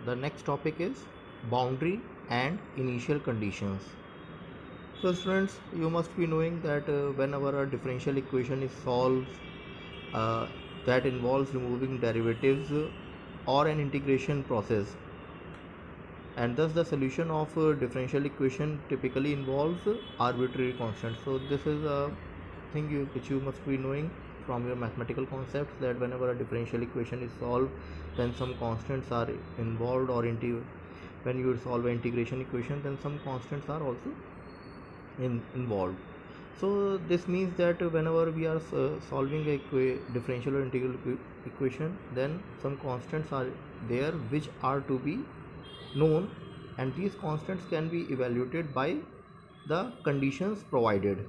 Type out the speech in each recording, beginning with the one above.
the next topic is boundary and initial conditions. So students, you must be knowing that whenever a differential equation is solved, uh, that involves removing derivatives or an integration process, and thus the solution of a differential equation typically involves arbitrary constants. So this is a thing which you must be knowing from your mathematical concepts, that whenever a differential equation is solved, then some constants are involved, or when you solve an integration equation, then some constants are also involved. So this means that whenever we are solving a differential or integral equation, then some constants are there which are to be known, and these constants can be evaluated by the conditions provided.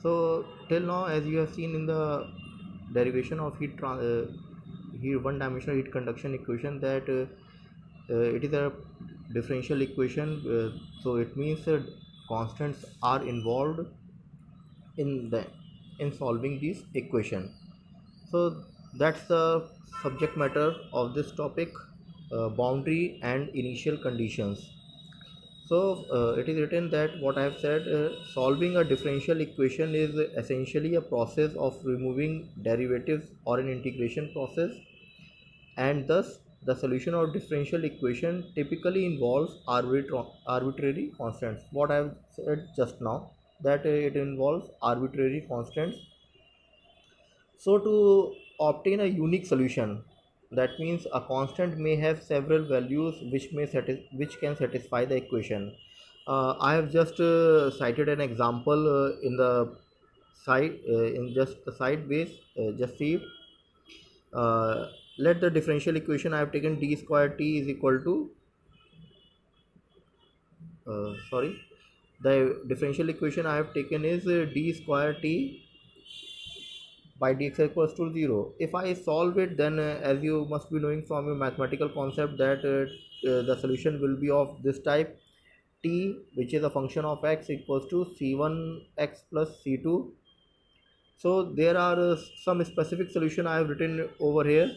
So till now, as you have seen in the derivation of here one dimensional heat conduction equation, that it is a differential equation, so it means constants are involved in the in solving this equation. So that's the subject matter of this topic, boundary and initial conditions. So it is written that what I have said, solving a differential equation is essentially a process of removing derivatives or an integration process, and thus the solution of differential equation typically involves arbitrary constants. What I have said just now, that it involves arbitrary constants. So to obtain a unique solution, that means a constant may have several values which can satisfy the equation. I have just cited an example in the side in just the sideways. Just see it. Let the differential equation I have taken, d square t is equal to sorry, the differential equation I have taken is d square t by dx equals to 0. If I solve it, then as you must be knowing from your mathematical concept, that the solution will be of this type: t, which is a function of x, equals to c1x plus c2. So there are some specific solution I have written over here.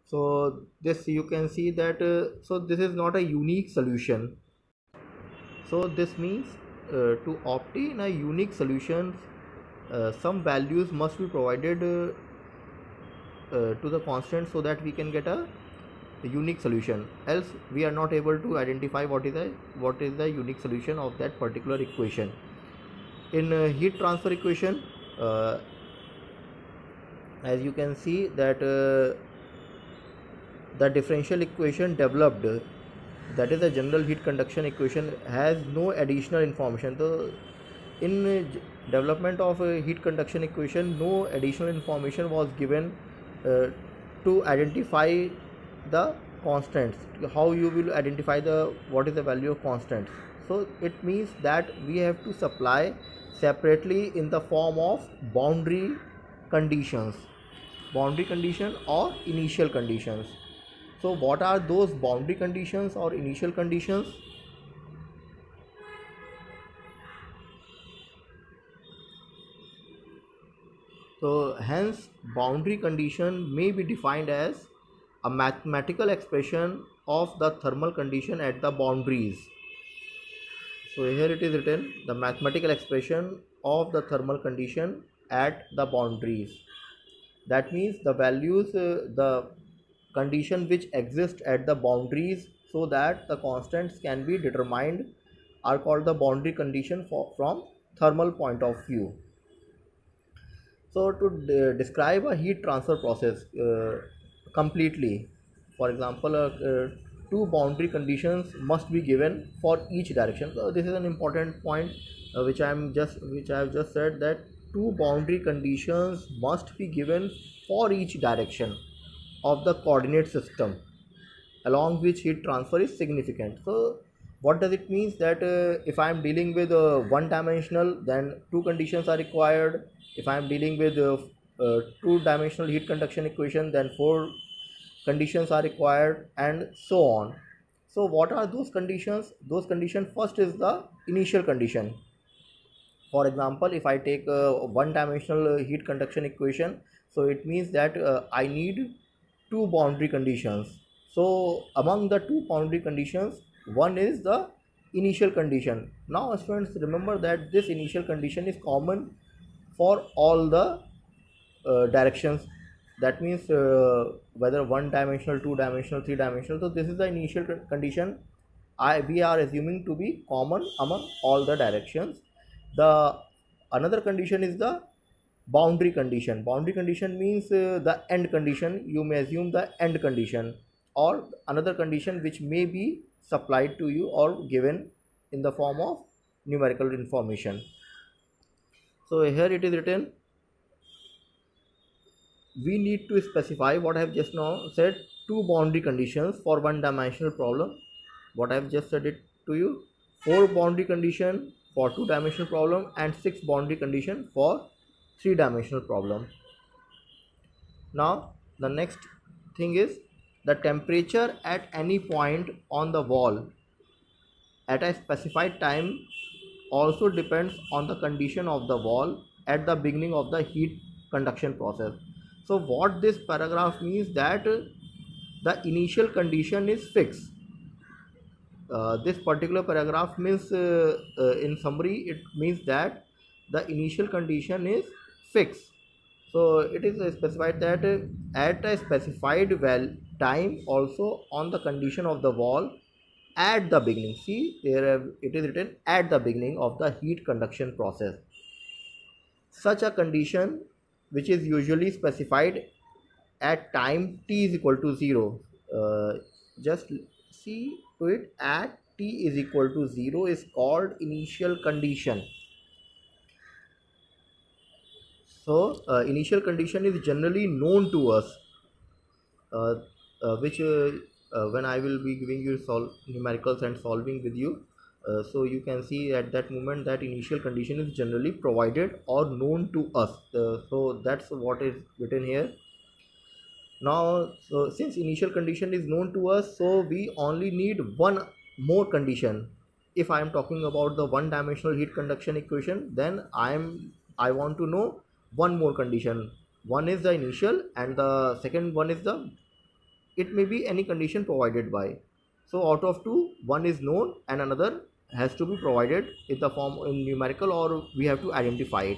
So this you can see that so this is not a unique solution. So this means to obtain a unique solution, some values must be provided to the constant, so that we can get a unique solution. Else we are not able to identify what is the unique solution of that particular equation. In heat transfer equation, uh, as you can see that the differential equation developed, that is the general heat conduction equation, has no additional information. So in development of a heat conduction equation, no additional information was given uh, to identify the constants. How you will identify the what is the value of constants? So it means that we have to supply separately in the form of boundary conditions, boundary condition or initial conditions. So what are those boundary conditions or initial conditions? So hence boundary condition may be defined as a mathematical expression of the thermal condition at the boundaries. So here it is written, the mathematical expression of the thermal condition at the boundaries. That means the values, the condition which exist at the boundaries, so that the constants can be determined, are called the boundary condition from thermal point of view. So to describe a heat transfer process completely, for example, two boundary conditions must be given for each direction. So this is an important point which I have just said, that two boundary conditions must be given for each direction of the coordinate system along which heat transfer is significant. So what does it means? That if I am dealing with one dimensional, then two conditions are required. If I am dealing with two dimensional heat conduction equation, then four conditions are required, and so on. So what are those conditions? Those conditions, first is the initial condition. For example, if I take one dimensional heat conduction equation, so it means that I need two boundary conditions. So among the two boundary conditions, one is the initial condition. Now students, remember that this initial condition is common for all the directions. That means whether one dimensional, two dimensional, three dimensional. So this is the initial condition we are assuming to be common among all the directions. The another condition is the boundary condition. Boundary condition means the end condition. You may assume the end condition or another condition which may be supplied to you or given in the form of numerical information. So here it is written, we need to specify what I have just now said, two boundary conditions for one dimensional problem. What I have just said it to you, four boundary condition for two dimensional problem and six boundary condition for three dimensional problem. Now the next thing is the temperature at any point on the wall at a specified time also depends on the condition of the wall at the beginning of the heat conduction process. So what this paragraph means that the initial condition is fixed. This particular paragraph means in summary it means that the initial condition is fixed. So it is specified that at a specified time also on the condition of the wall at the beginning. See there it is written at the beginning of the heat conduction process. Such a condition which is usually specified at time t is equal to 0. Just see to it, at t is equal to 0 is called initial condition. So initial condition is generally known to us, which when I will be giving you numericals and solving with you, so you can see at that moment that initial condition is generally provided or known to us. So that's what is written here. Now so since initial condition is known to us, so we only need one more condition. If I am talking about the one dimensional heat conduction equation, then I want to know one more condition. One is the initial and the second one is the, it may be any condition provided by. So out of two, one is known and another has to be provided in the form in numerical, or we have to identify it.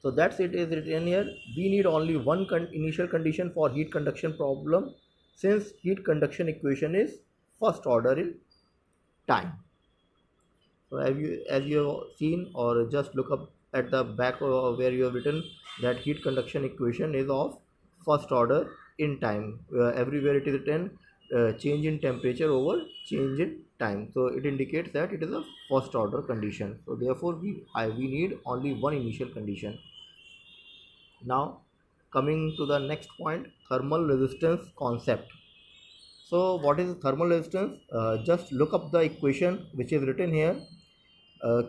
So that's it is written here. We need only one initial condition for heat conduction problem, since heat conduction equation is first order in time. So as you have seen, or just look up at the back where you have written that heat conduction equation is of first order in time. Everywhere it is written change in temperature over change in time. So it indicates that it is a first order condition. So therefore we need only one initial condition. Now coming to the next point, thermal resistance concept. So what is thermal resistance? Just look up the equation which is written here.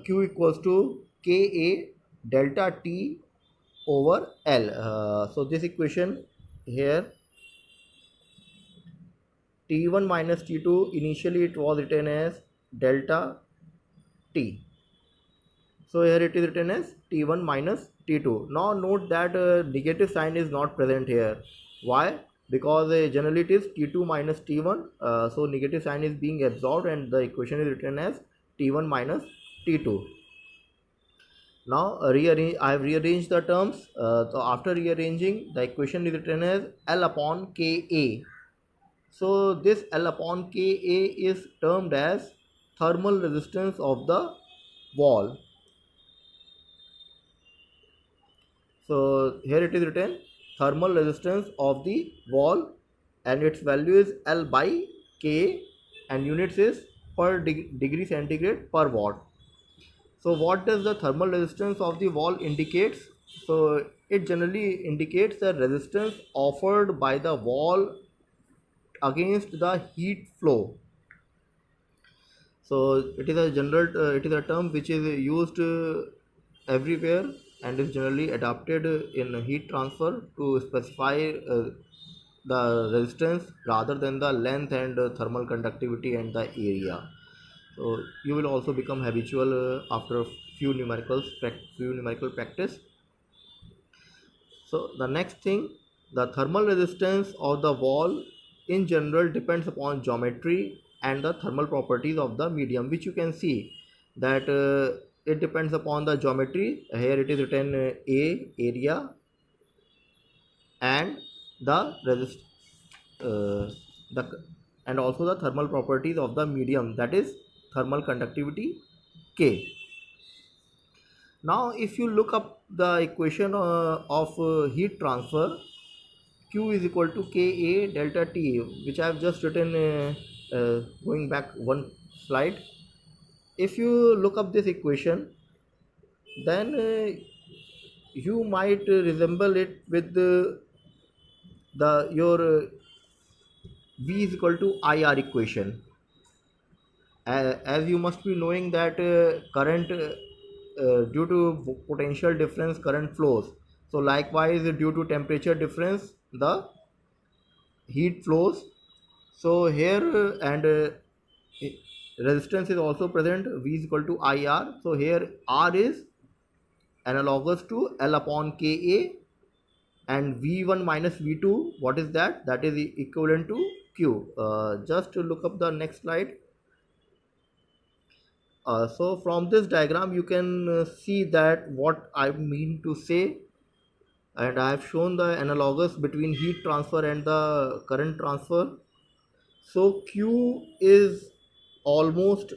Q equals to Ka delta T over L. So this equation here, T1 minus T2, initially it was written as delta T. So here it is written as T1 minus T2. Now note that negative sign is not present here. Why? Because generally it is T2 minus T1. So negative sign is being absorbed and the equation is written as T1 minus T2. Now I have rearranged the terms. So after rearranging, the equation is written as L upon Ka. So this L upon Ka is termed as thermal resistance of the wall. So here it is written thermal resistance of the wall, and its value is L by K, and units is per degree centigrade per watt. So what does the thermal resistance of the wall indicates? So it generally indicates the resistance offered by the wall against the heat flow. So it is a general it is a term which is used everywhere and is generally adopted in heat transfer to specify the resistance rather than the length and thermal conductivity and the area. So you will also become habitual after few numerical practice. So the next thing, the thermal resistance of the wall in general depends upon geometry and the thermal properties of the medium, which you can see that it depends upon the geometry. Here it is written A area and the resist the and also the thermal properties of the medium, that is thermal conductivity K. Now if you look up the equation of heat transfer, Q is equal to Ka delta T, which I have just written going back one slide. If you look up this equation, then you might resemble it with the your V is equal to IR equation. As you must be knowing that current due to potential difference current flows, so likewise due to temperature difference the heat flows. So here and resistance is also present, V is equal to IR. So here R is analogous to L upon Ka, and V1 minus V2, what is that? That is equivalent to Q. Just to look up the next slide. So from this diagram you can see that what I mean to say, and I have shown the analogous between heat transfer and the current transfer. So Q is equivalent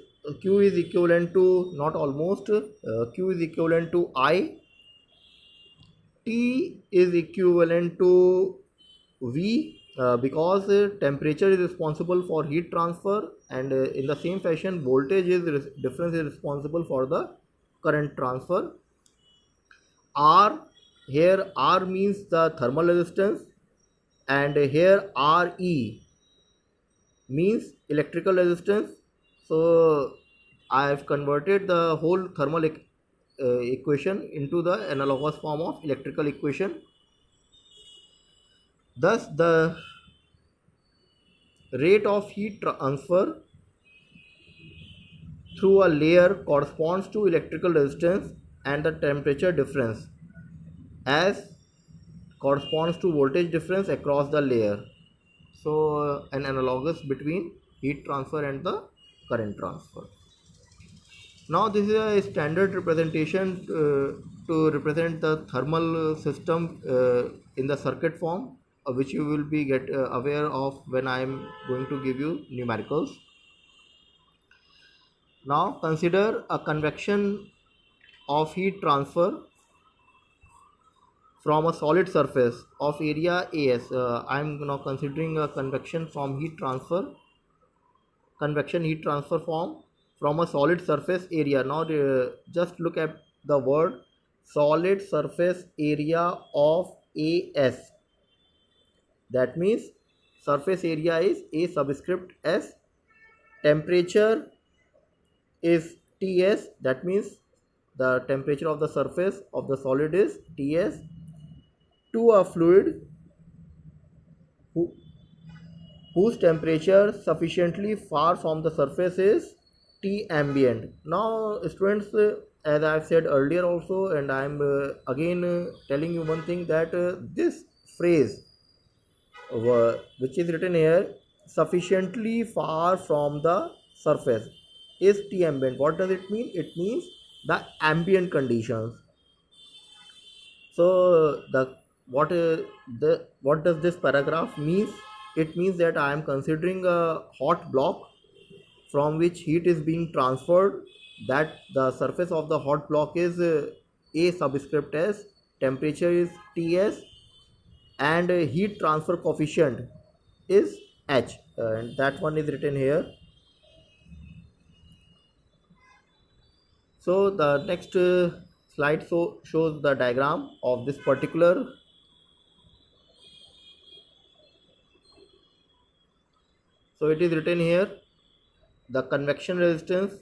to, not almost, Q is equivalent to I, T is equivalent to V, because temperature is responsible for heat transfer, and in the same fashion voltage difference is responsible for the current transfer. R, here R means the thermal resistance, and here Re means electrical resistance. So I have converted the whole thermal equation into the analogous form of electrical equation. Thus the rate of heat transfer through a layer corresponds to electrical resistance, and the temperature difference as corresponds to voltage difference across the layer. So an analogous between heat transfer and the current transfer. Now this is a standard representation to represent the thermal system in the circuit form, which you will be aware of when I am going to give you numericals. Now consider a convection of heat transfer from a solid surface of area AS. I am now considering a convection heat transfer from a solid surface area. Now just look at the word solid surface area of AS. That means surface area is A subscript S, temperature is Ts, that means the temperature of the surface of the solid is Ts, to a fluid whose temperature sufficiently far from the surface is T ambient. Now students, as I have said earlier also, and I am again telling you one thing, that this phrase which is written here, sufficiently far from the surface, is T ambient. What does it mean? It means the ambient conditions. So what does this paragraph means? It means that I am considering a hot block from which heat is being transferred, that the surface of the hot block is A subscript S, temperature is Ts, and heat transfer coefficient is H, and that one is written here. So the next slide shows the diagram of this particular. So it is written here, the convection resistance,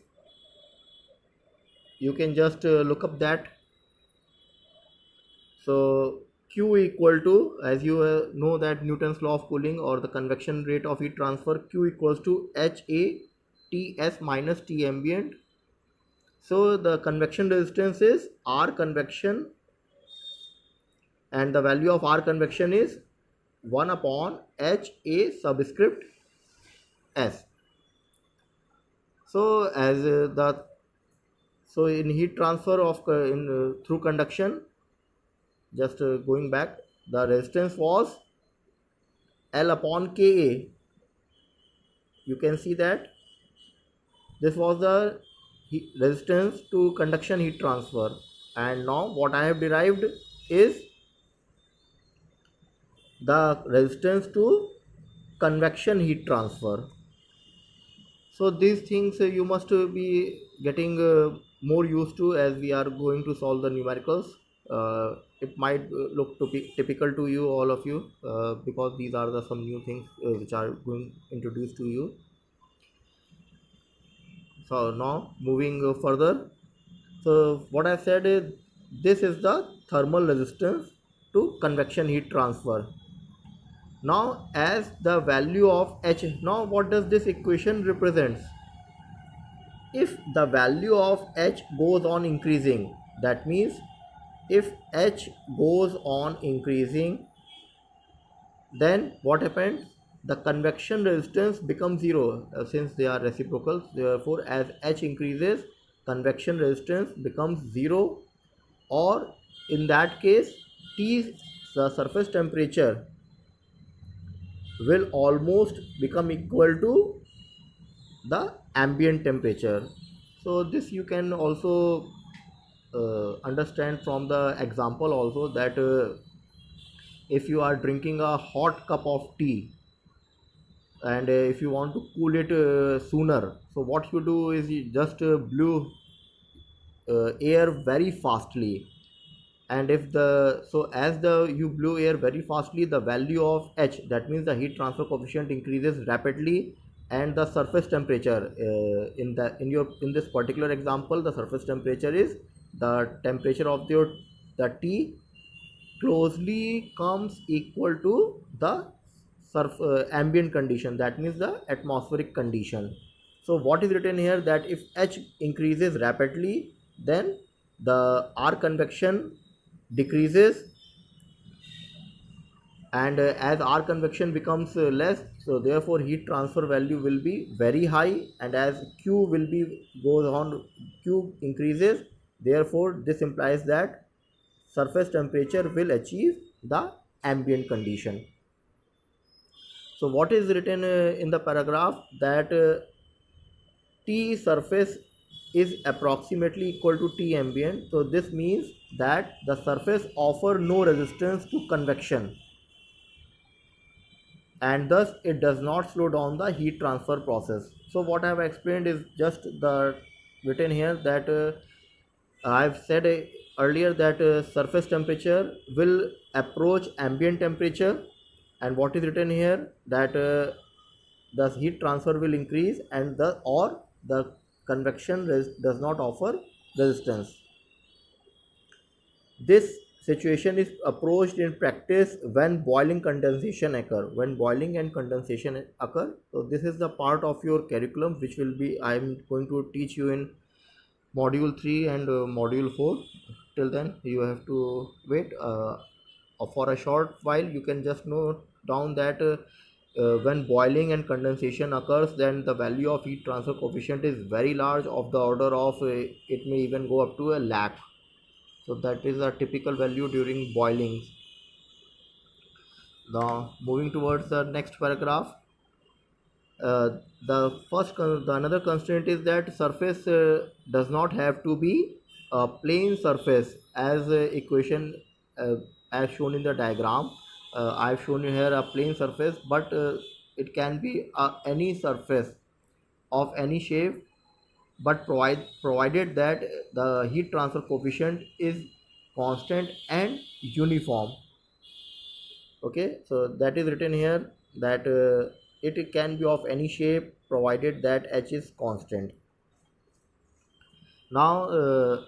you can just look up that. So Q equal to, as you know that Newton's law of cooling or the convection rate of heat transfer, Q equals to HA Ts minus T ambient. So the convection resistance is R convection, and the value of R convection is 1 upon H A subscript S. So as the so in heat transfer of in through conduction, just going back, the resistance was L upon Ka. You can see that this was the resistance to conduction heat transfer, and now what I have derived is the resistance to convection heat transfer. So these things you must be getting more used to as we are going to solve the numericals. It might look typical to you, all of you, because these are the some new things which are going introduced to you. So now moving further, so what I said is this is the thermal resistance to convection heat transfer. Now as the value of H, now what does this equation represents? If the value of H goes on increasing, that means if H goes on increasing, then what happens? The convection resistance becomes zero since they are reciprocal. Therefore as H increases, convection resistance becomes zero, or in that case T, the surface temperature, will almost become equal to the ambient temperature. So this you can also understand from the example also, that if you are drinking a hot cup of tea, and if you want to cool it sooner, so what you do is you just blow air very fastly, and if the so as the you blow air very fastly, the value of H, that means the heat transfer coefficient, increases rapidly, and the surface temperature in this particular example, the surface temperature is the temperature of the tea closely comes equal to the ambient condition, that means the atmospheric condition. So what is written here, that if H increases rapidly, then the R convection decreases, and as R convection becomes less, so therefore heat transfer value will be very high, and as Q will be goes on, Q increases, therefore this implies that surface temperature will achieve the ambient condition. So what is written in the paragraph, that T surface is approximately equal to T ambient. So this means that the surface offer no resistance to convection, and thus it does not slow down the heat transfer process. So what I have explained is just the written here, that I've said earlier that surface temperature will approach ambient temperature, and what is written here, that the heat transfer will increase, and the convection does not offer resistance. This situation is approached in practice when boiling condensation occur. When boiling and condensation occur, so this is the part of your curriculum which will be I am going to teach you in module 3 and module 4. Till then you have to wait for a short while. You can just note down that when boiling and condensation occurs, then the value of heat transfer coefficient is very large, of the order of it may even go up to a lakh. So that is a typical value during boiling. Now moving towards the next paragraph, uh, the another constraint is that surface does not have to be a plane surface, as equation uh, as shown in the diagram. I've shown you here a plane surface, but it can be any surface of any shape, but provided that the heat transfer coefficient is constant and uniform. Okay, so that is written here, that it can be of any shape provided that H is constant. Now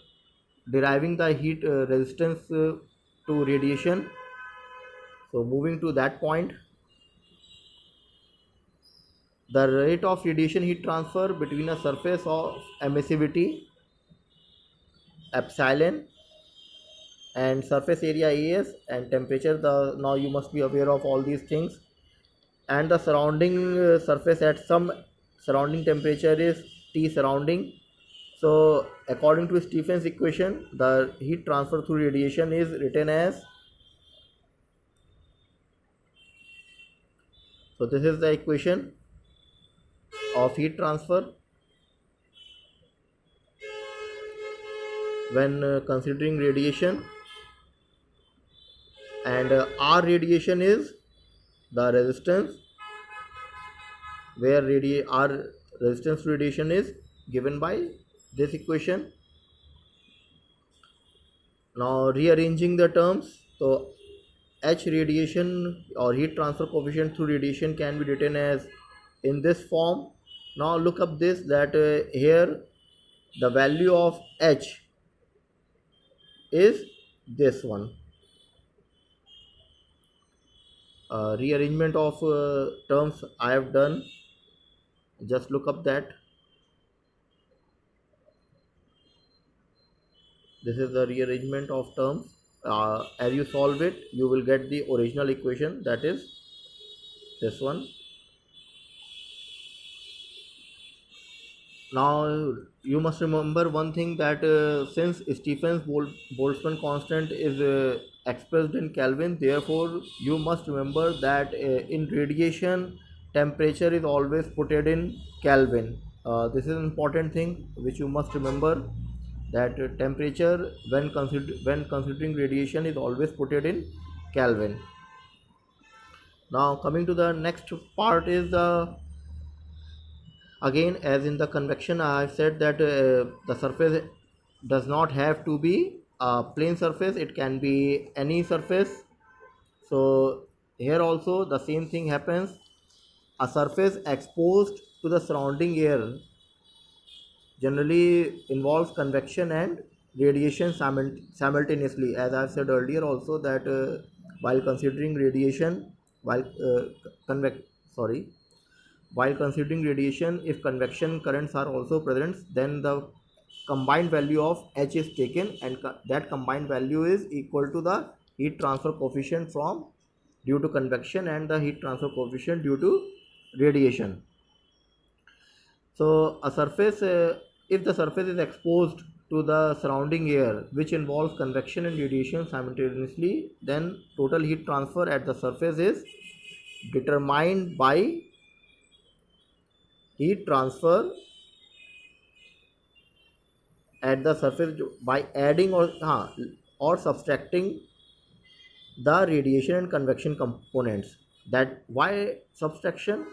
deriving the heat resistance to radiation. So moving to that point, the rate of radiation heat transfer between a surface of emissivity epsilon and surface area as, and temperature. Now you must be aware of all these things, and the surrounding surface at some surrounding temperature is T surrounding. So according to Stephen's equation, the heat transfer through radiation is written as, so this is the equation of heat transfer when considering radiation, and R radiation is the resistance, where R resistance to radiation is given by this equation. Now rearranging the terms, so H radiation or heat transfer coefficient through radiation can be written as in this form. Now look up this, that here the value of H is this one. Rearrangement of terms I have done, just look up that. This is the rearrangement of terms. As you solve it, you will get the original equation, that is this one. Now you must remember one thing, that since Stephen's Boltzmann constant is expressed in Kelvin, therefore you must remember that in radiation temperature is always put in Kelvin. This is an important thing which you must remember, that temperature when considering radiation is always put in Kelvin. Now coming to the next part is the, again as in the convection I have said that the surface does not have to be a plane surface, it can be any surface. So here also the same thing happens, a surface exposed to the surrounding air generally involves convection and radiation simultaneously, as I have said earlier also, that while considering radiation, while convex sorry while considering radiation, if convection currents are also present, then the combined value of H is taken, and that combined value is equal to the heat transfer coefficient from due to convection and the heat transfer coefficient due to radiation. So a surface, if the surface is exposed to the surrounding air which involves convection and radiation simultaneously, then total heat transfer at the surface is determined by heat transfer at the surface by adding or subtracting the radiation and convection components. That why subtraction?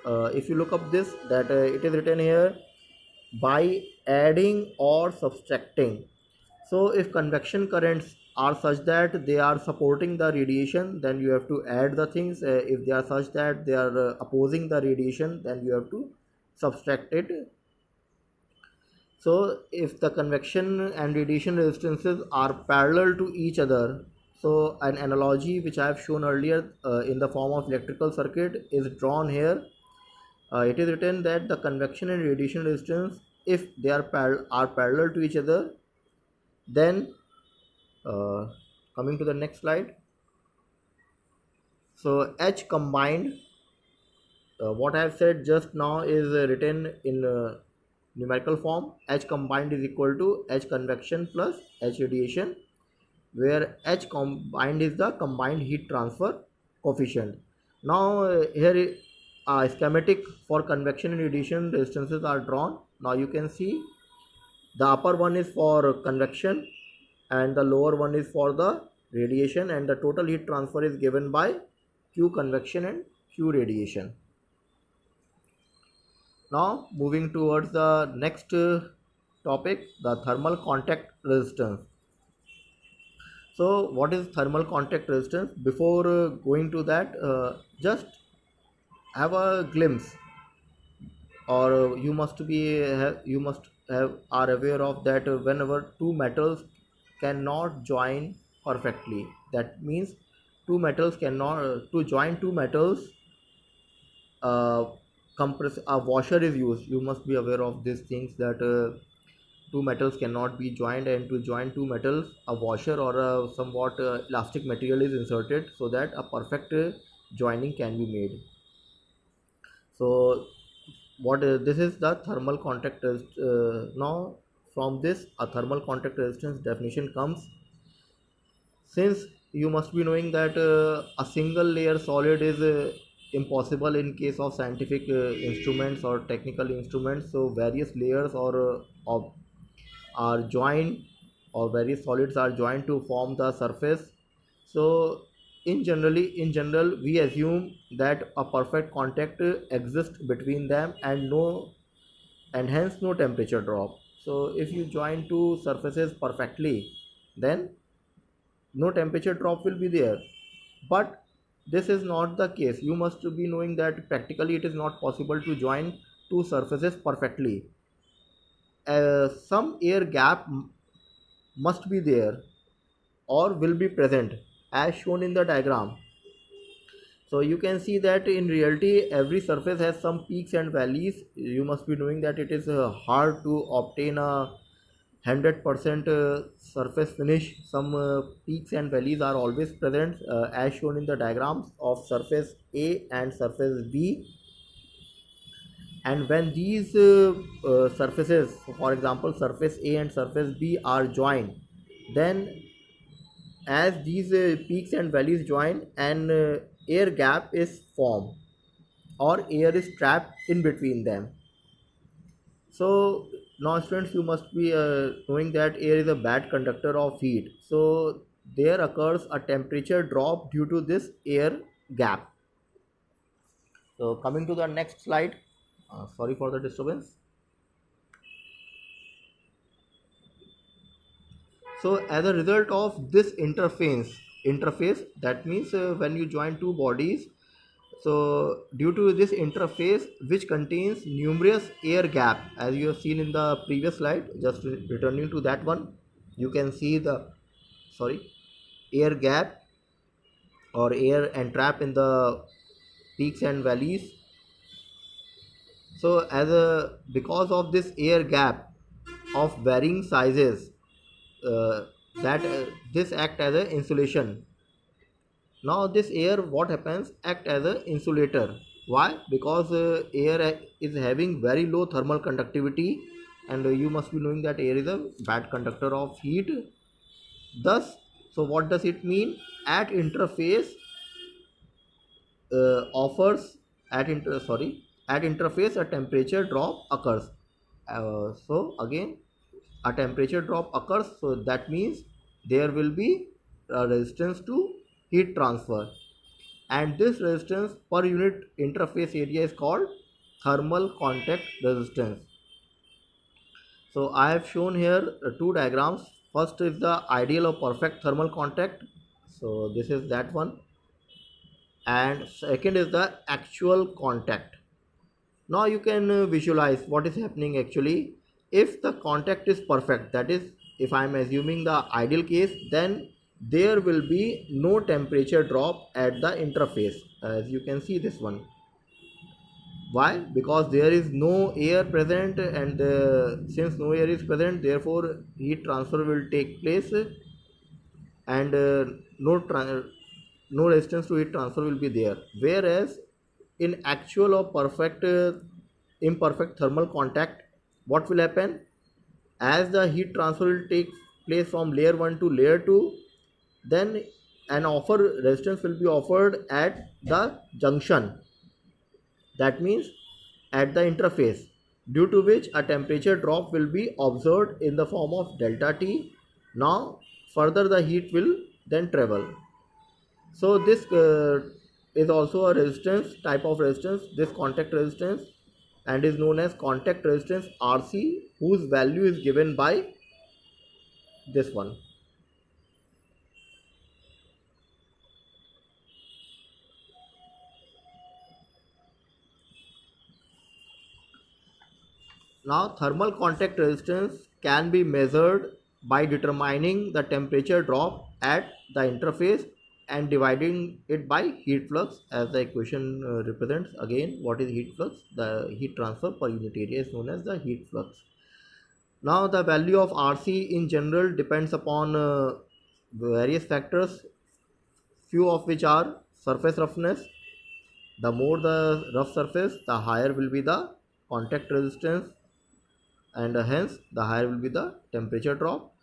If you look up this, that it is written here by adding or subtracting. So if convection currents are such that they are supporting the radiation, then you have to add the things. If they are such that they are opposing the radiation, then you have to subtract it. So if the convection and radiation resistances are parallel to each other, so an analogy which I have shown earlier in the form of electrical circuit is drawn here. It is written that the convection and radiation resistance, if they are parallel to each other, then coming to the next slide. So H combined, what I have said just now is written in numerical form. H combined is equal to H convection plus H radiation, where H combined is the combined heat transfer coefficient. Now here a schematic for convection and radiation resistances are drawn. Now you can see the upper one is for convection and the lower one is for the radiation, and the total heat transfer is given by Q convection and Q radiation. Now moving towards the next topic, the thermal contact resistance. So what is thermal contact resistance? Before going to that, just have a glimpse, or you must have are aware of that whenever two metals cannot join perfectly, that means two metals cannot to join two metals, compress a washer is used. You must be aware of these things, that two metals cannot be joined, and to join two metals a washer or a somewhat elastic material is inserted so that a perfect joining can be made. So what this is the thermal contact now from this a thermal contact resistance definition comes. Since you must be knowing that a single layer solid is impossible in case of scientific instruments or technical instruments, so various layers are joined, or various solids are joined to form the surface. So in general we assume that a perfect contact exists between them and hence no temperature drop. So if you join two surfaces perfectly, then no temperature drop will be there. But this is not the case. You must be knowing that practically it is not possible to join two surfaces perfectly. Some air gap must be there or will be present as shown in the diagram. So you can see that in reality every surface has some peaks and valleys. You must be knowing that it is hard to obtain a 100% surface finish. Some peaks and valleys are always present as shown in the diagrams of surface A and surface B. And when these surfaces, for example surface A and surface B, are joined, then as these peaks and valleys join, an air gap is formed or air is trapped in between them. So now students, you must be knowing that air is a bad conductor of heat. So there occurs a temperature drop due to this air gap. So coming to the next slide, sorry for the disturbance. So as a result of this interface, that means when you join two bodies, so due to this interface which contains numerous air gap, as you have seen in the previous slide, just returning to that one, you can see the sorry air gap or air entrap in the peaks and valleys. So as a because of this air gap of varying sizes, uh, that this act as an insulation. Now this air, what happens, act as an insulator. Why? Because air is having very low thermal conductivity, and you must be knowing that air is a bad conductor of heat. Thus, so what does it mean? At interface offers at inter sorry at interface a temperature drop occurs. So again a temperature drop occurs, so that means there will be a resistance to heat transfer, and this resistance per unit interface area is called thermal contact resistance. So I have shown here two diagrams. First is the ideal or perfect thermal contact, so this is that one, and second is the actual contact. Now you can visualize what is happening actually. If the contact is perfect, that is, if I am assuming the ideal case, then there will be no temperature drop at the interface, as you can see this one. Why? Because there is no air present, and since no air is present, therefore heat transfer will take place, and no resistance to heat transfer will be there. Whereas in actual or perfect imperfect thermal contact, what will happen? As the heat transfer will take place from layer 1 to layer 2, then an offer resistance will be offered at the junction, that means at the interface, due to which a temperature drop will be observed in the form of delta T. Now further the heat will then travel. So this is also a resistance, type of resistance, this contact resistance, and is known as contact resistance RC, whose value is given by this one. Now thermal contact resistance can be measured by determining the temperature drop at the interface and dividing it by heat flux, as the equation represents. Again, what is heat flux? The heat transfer per unit area is known as the heat flux. Now the value of RC in general depends upon various factors, few of which are surface roughness. The more the rough surface, the higher will be the contact resistance, and hence the higher will be the temperature drop.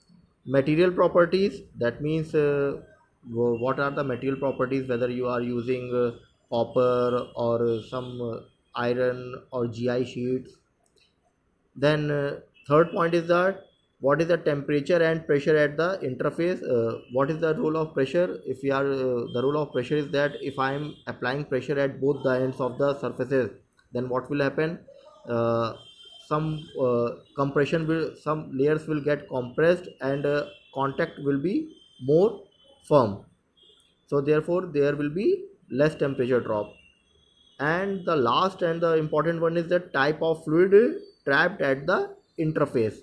Material properties, that means what are the material properties, whether you are using copper or some iron or GI sheets. Then third point is that what is the temperature and pressure at the interface. What is the role of pressure? If we are The role of pressure is that if I am applying pressure at both the ends of the surfaces, then what will happen? uh, some layers will get compressed, and contact will be more firm, so therefore there will be less temperature drop. And the last and the important one is the type of fluid trapped at the interface.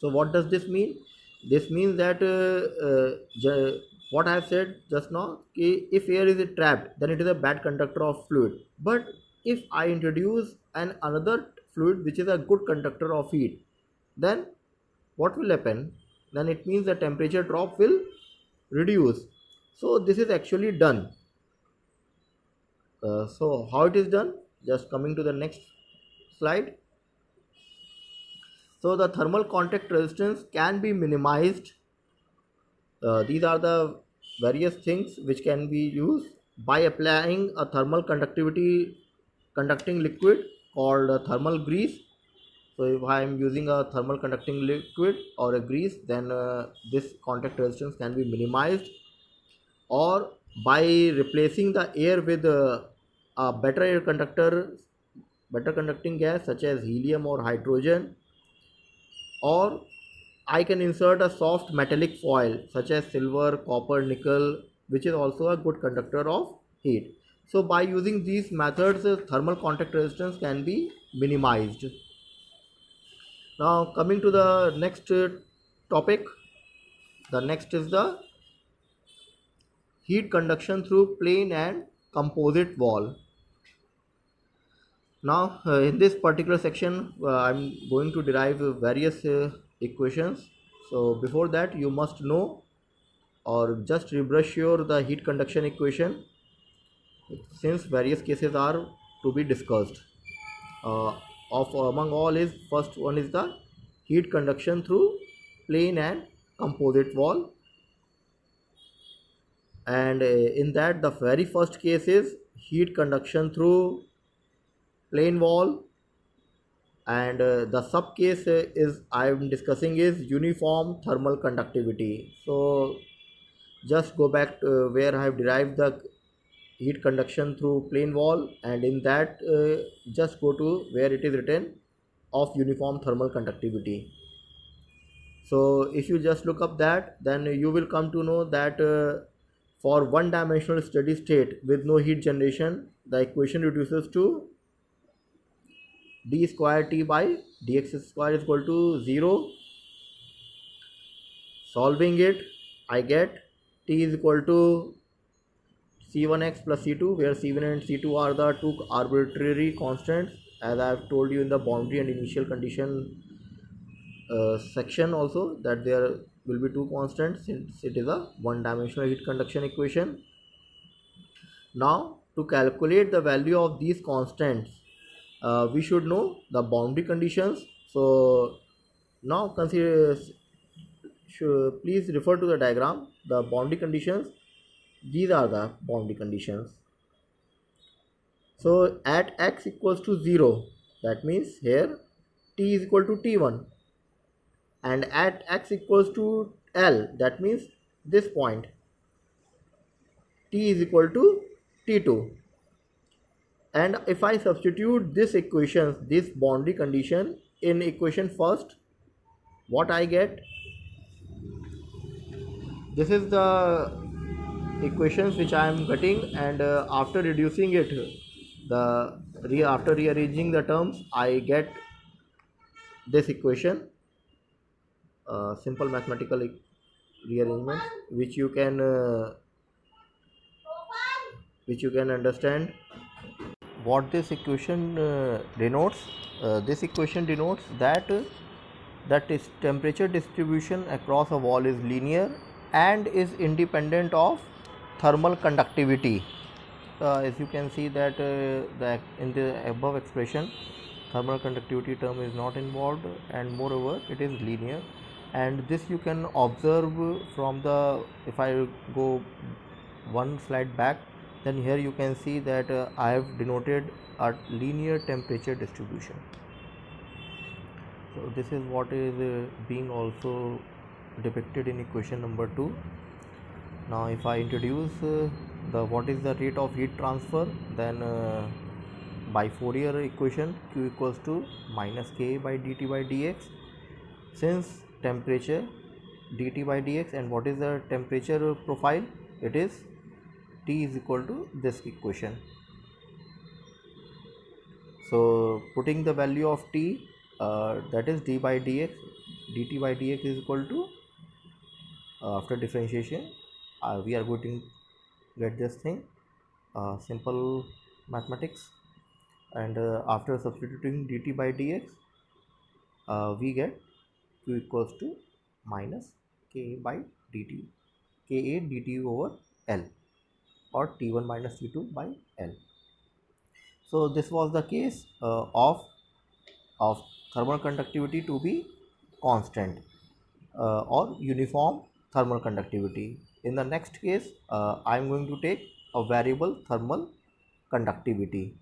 So what does this mean? This means that what I have said just now, if air is trapped, then it is a bad conductor of fluid. But if I introduce another fluid which is a good conductor of heat, then what will happen? Then it means the temperature drop will reduce. So this is actually done. So how it is done? Just coming to the next slide. So the thermal contact resistance can be minimized. These are the various things which can be used by applying a thermal conducting liquid called thermal grease. So if I am using a thermal conducting liquid or a grease, then this contact resistance can be minimized, or by replacing the air with a better conducting gas such as helium or hydrogen, or I can insert a soft metallic foil such as silver, copper, nickel, which is also a good conductor of heat. So by using these methods, thermal contact resistance can be minimized. Now coming to the next topic, the next is the heat conduction through plane and composite wall. Now in this particular section, I'm going to derive various equations. So before that, you must know or just rebrush your the heat conduction equation, since various cases are to be discussed. uh, of among all is first one is the heat conduction through plane and composite wall. And in that, the very first case is heat conduction through plane wall, and the sub case is I am discussing is uniform thermal conductivity. So just go back to where I have derived the heat conduction through plane wall, and in that just go to where it is written of uniform thermal conductivity. So if you just look up that, then you will come to know that for one dimensional steady state with no heat generation, the equation reduces to d square t by dx square is equal to 0. Solving it, I get t is equal to c1x plus c2, where c1 and c2 are the two arbitrary constants, as I have told you in the boundary and initial condition section also, that there will be two constants since it is a one dimensional heat conduction equation. Now to calculate the value of these constants, we should know the boundary conditions. So now consider, please refer to the diagram, the boundary conditions. These are the boundary conditions. So at x equals to 0, that means here t is equal to t1, and at x equals to L, that means this point, t is equal to t2. And if I substitute this equation, this boundary condition in equation first, what I get? This is the equations which I am getting, and after reducing it, after rearranging the terms, I get this equation, simple mathematical rearrangement, which you can understand what this equation denotes. This equation denotes that that is temperature distribution across a wall is linear and is independent of thermal conductivity. As you can see that in the above expression, thermal conductivity term is not involved, and moreover it is linear. And this you can observe from the, if I go one slide back, then here you can see that I have denoted a linear temperature distribution. So this is what is being also depicted in equation number 2. Now if I introduce the what is the rate of heat transfer, then by Fourier equation Q equals to minus K by dt by dx, since temperature dt by dx, and what is the temperature profile, it is T is equal to this equation. So putting the value of T, that is d by dx, dt by dx is equal to, after differentiation we are going to get this thing, simple mathematics, and after substituting dt by dx we get Q equals to minus K by dt, Ka dt over L, or T1 minus T2 by L. So this was the case of thermal conductivity to be constant or uniform thermal conductivity. In the next case I am going to take a variable thermal conductivity.